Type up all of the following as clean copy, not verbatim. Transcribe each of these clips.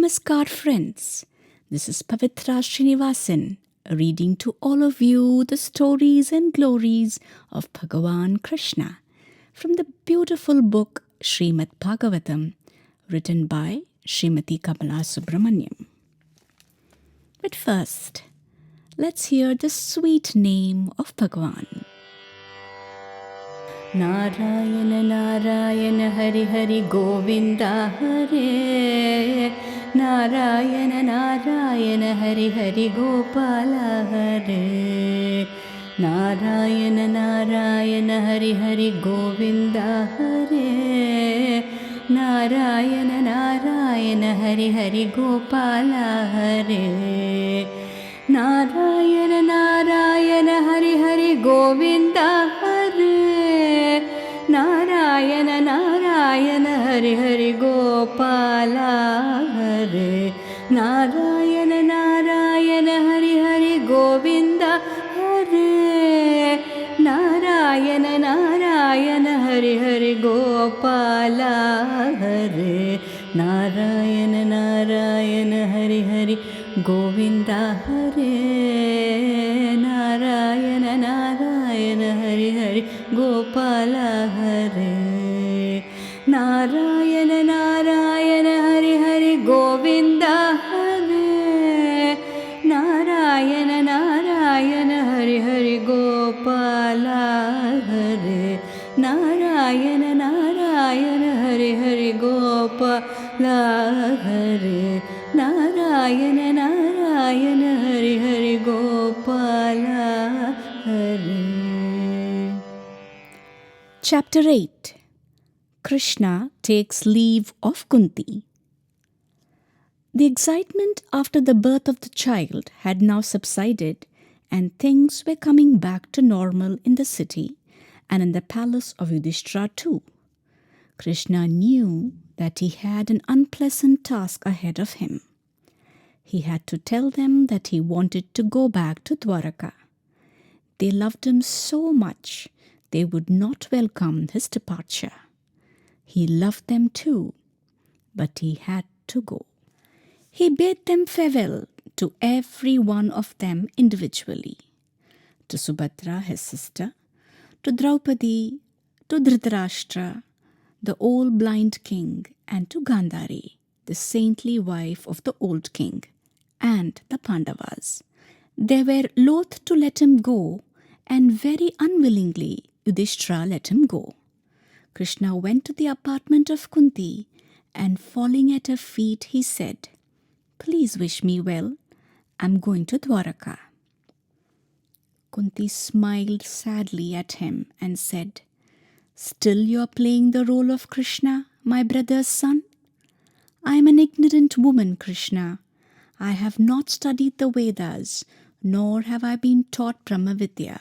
Namaskar friends, this is Pavitra Srinivasan reading to all of you the stories and glories of Bhagavan Krishna from the beautiful book Srimad Bhagavatam written by Srimati Kamala Subramaniam. But first, let's hear the sweet name of Bhagavan. Narayana Narayana Hari Hari Govinda Hare Narayana Narayana Hari Hari Gopala Hare Narayana Narayana Hari Hari Govinda Hare Narayana Narayana Hari Hari Gopala Hare Narayana Narayana Hari Hari Govinda Hare Narayana Narayana Hari Hari Gopala Hare Narayana Narayana Hari Hari Govinda Hare Narayana Narayana Hari Hari Gopala Hare Narayana Narayana Hari Hari Govinda Hare Narayana Narayana Hari Hari Gopala Hare Narayana Narayana Hari Hari Govinda Hare Narayana Narayana Hari Hari Gopala Hare Narayana Narayana Hari Hari Gopala Hare Narayana Narayana Hari Hari Gopala Hare. Chapter 8. Krishna takes leave of Kunti. The excitement after the birth of the child had now subsided, and things were coming back to normal in the city and in the palace of Yudhishthira too. Krishna knew that he had an unpleasant task ahead of him. He had to tell them that he wanted to go back to Dwaraka. They loved him so much they would not welcome his departure. He loved them too, but he had to go. He bade them farewell to every one of them individually. To Subhadra, his sister, to Draupadi, to Dhritarashtra, the old blind king, and to Gandhari, the saintly wife of the old king, and the Pandavas. They were loath to let him go, and very unwillingly Yudhishthira let him go. Krishna went to the apartment of Kunti, and falling at her feet, he said, "Please wish me well. I'm going to Dwaraka." Kunti smiled sadly at him and said, "Still you are playing the role of Krishna, my brother's son? I am an ignorant woman, Krishna. I have not studied the Vedas, nor have I been taught Brahmavidya.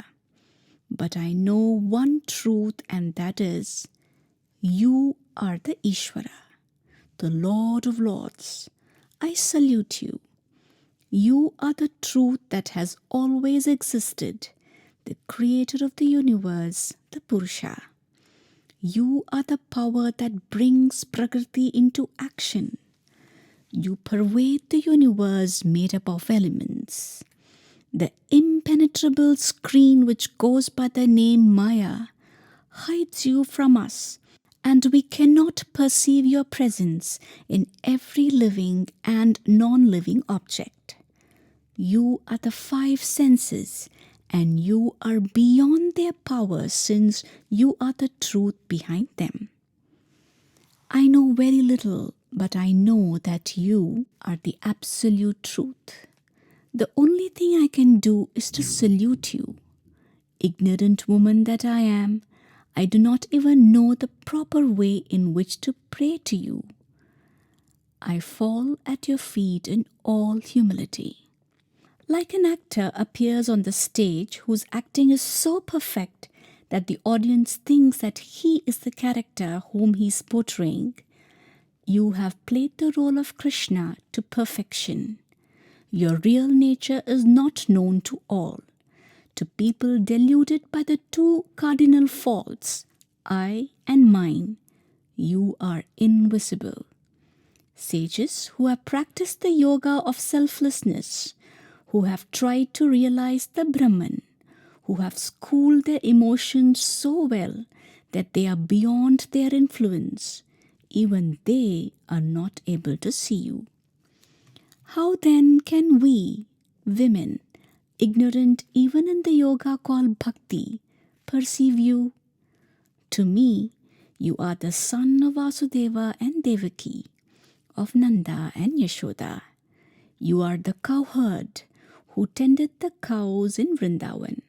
But I know one truth, and that is, you are the Ishvara, the Lord of Lords. I salute you. You are the truth that has always existed, the creator of the universe, the Purusha. You are the power that brings Prakriti into action. You pervade the universe made up of elements. The impenetrable screen which goes by the name Maya hides you from us, and we cannot perceive your presence in every living and non-living object. You are the five senses, and you are beyond their power since you are the truth behind them. I know very little, but I know that you are the absolute truth. The only thing I can do is to salute you. Ignorant woman that I am, I do not even know the proper way in which to pray to you. I fall at your feet in all humility. Like an actor appears on the stage whose acting is so perfect that the audience thinks that he is the character whom he is portraying, you have played the role of Krishna to perfection. Your real nature is not known to all. To people deluded by the two cardinal faults, I and mine, you are invisible. Sages who have practiced the yoga of selflessness, who have tried to realize the Brahman, who have schooled their emotions so well that they are beyond their influence, even they are not able to see you. How then can we, women, ignorant even in the yoga called bhakti, perceive you? To me, you are the son of Vasudeva and Devaki, of Nanda and Yashoda. You are the cowherd who tended the cows in Vrindavan.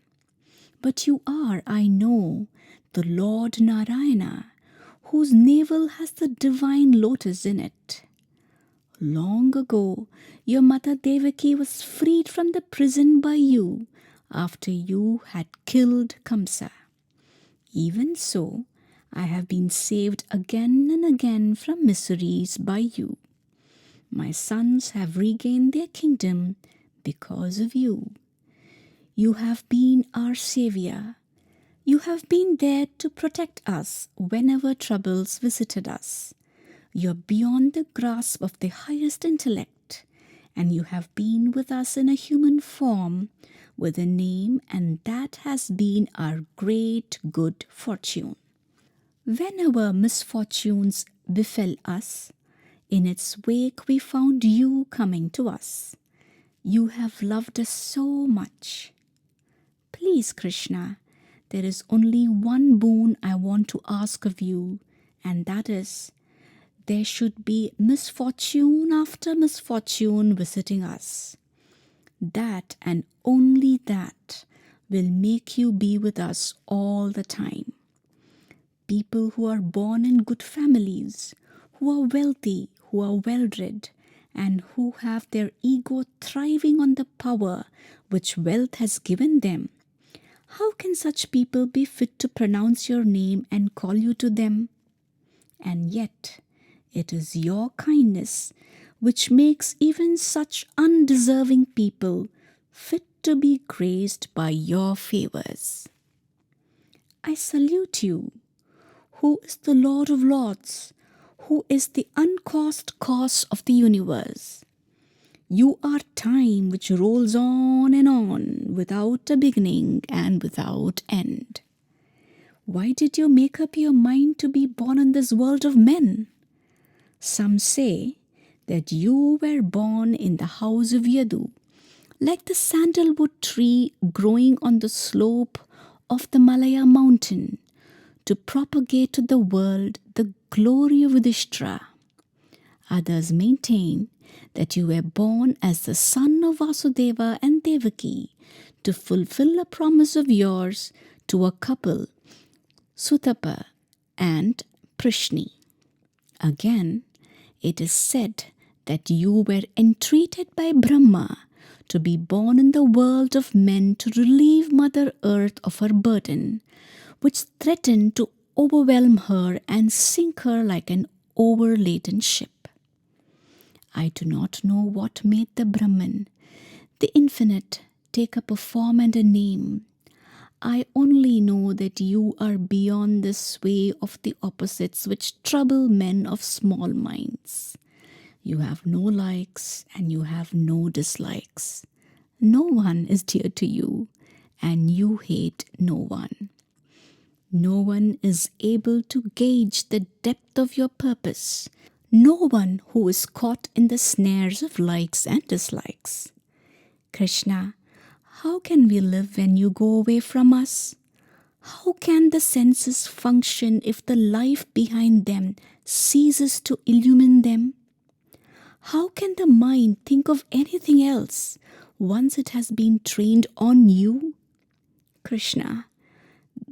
But you are, I know, the Lord Narayana, whose navel has the divine lotus in it. Long ago, your mother Devaki was freed from the prison by you after you had killed Kamsa. Even so, I have been saved again and again from miseries by you. My sons have regained their kingdom because of you. You have been our savior. You have been there to protect us whenever troubles visited us. You are beyond the grasp of the highest intellect, and you have been with us in a human form with a name, and that has been our great good fortune. Whenever misfortunes befell us, in its wake we found you coming to us. You have loved us so much. Please, Krishna, there is only one boon I want to ask of you, and that is, there should be misfortune after misfortune visiting us. That and only that will make you be with us all the time. People who are born in good families, who are wealthy, who are well-read, and who have their ego thriving on the power which wealth has given them. How can such people be fit to pronounce your name and call you to them? And yet, it is your kindness which makes even such undeserving people fit to be graced by your favors. I salute you, who is the Lord of Lords, who is the uncaused cause of the universe. You are time which rolls on without a beginning and without end. Why did you make up your mind to be born in this world of men? Some say that you were born in the house of Yadu, like the sandalwood tree growing on the slope of the Malaya mountain, to propagate to the world the glory of Yudhishthira. Others maintain that you were born as the son of Vasudeva and Devaki to fulfill a promise of yours to a couple, Sutapa and Prishni. Again, it is said that you were entreated by Brahma to be born in the world of men to relieve Mother Earth of her burden, which threatened to overwhelm her and sink her like an overladen ship. I do not know what made the Brahman, the infinite, take up a form and a name. I only know that you are beyond the sway of the opposites which trouble men of small minds. You have no likes and you have no dislikes. No one is dear to you, and you hate no one. No one is able to gauge the depth of your purpose. No one who is caught in the snares of likes and dislikes. Krishna, how can we live when you go away from us? How can the senses function if the life behind them ceases to illumine them? How can the mind think of anything else once it has been trained on you? Krishna,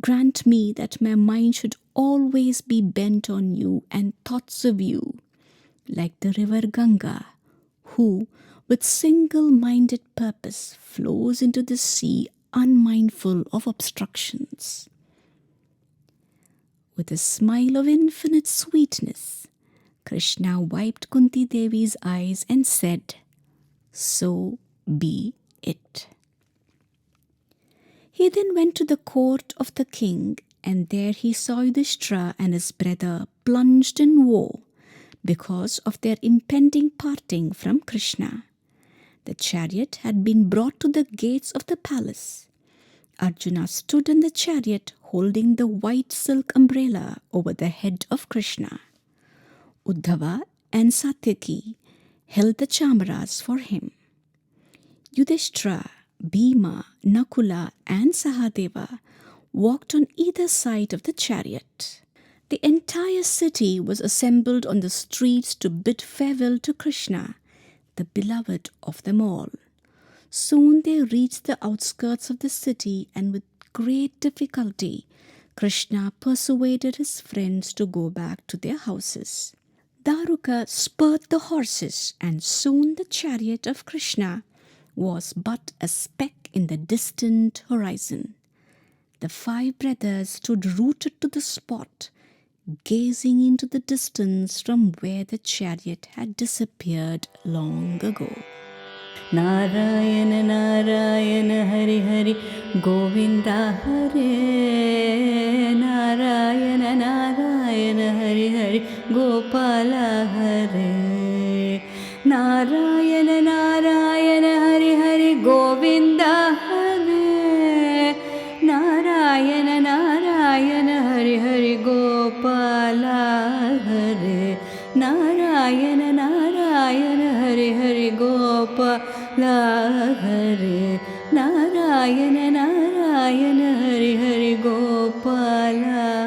grant me that my mind should always be bent on you and thoughts of you, like the river Ganga, who, with single-minded purpose, flows into the sea unmindful of obstructions. With a smile of infinite sweetness, Krishna wiped Kunti Devi's eyes and said, "So be it." He then went to the court of the king, and there he saw Yudhishthira and his brother plunged in woe, because of their impending parting from Krishna. The chariot had been brought to the gates of the palace. Arjuna stood in the chariot holding the white silk umbrella over the head of Krishna. Uddhava and Satyaki held the chamaras for him. Yudhishthira, Bhima, Nakula and Sahadeva walked on either side of the chariot. The entire city was assembled on the streets to bid farewell to Krishna, the beloved of them all. Soon they reached the outskirts of the city, and with great difficulty, Krishna persuaded his friends to go back to their houses. Daruka spurred the horses, and soon the chariot of Krishna was but a speck in the distant horizon. The five brothers stood rooted to the spot, gazing into the distance from where the chariot had disappeared long ago. Narayana Narayana Hari Hari Govinda Hare Narayana Narayana Hari Hari Gopala Hare Narayana Narayana Hari Hari Govinda Hare Narayana Narayana Hari Hari Gopala Hare Narayana Narayana Hari Hari Gopala Hare Narayana Narayana Hari Hari Gopala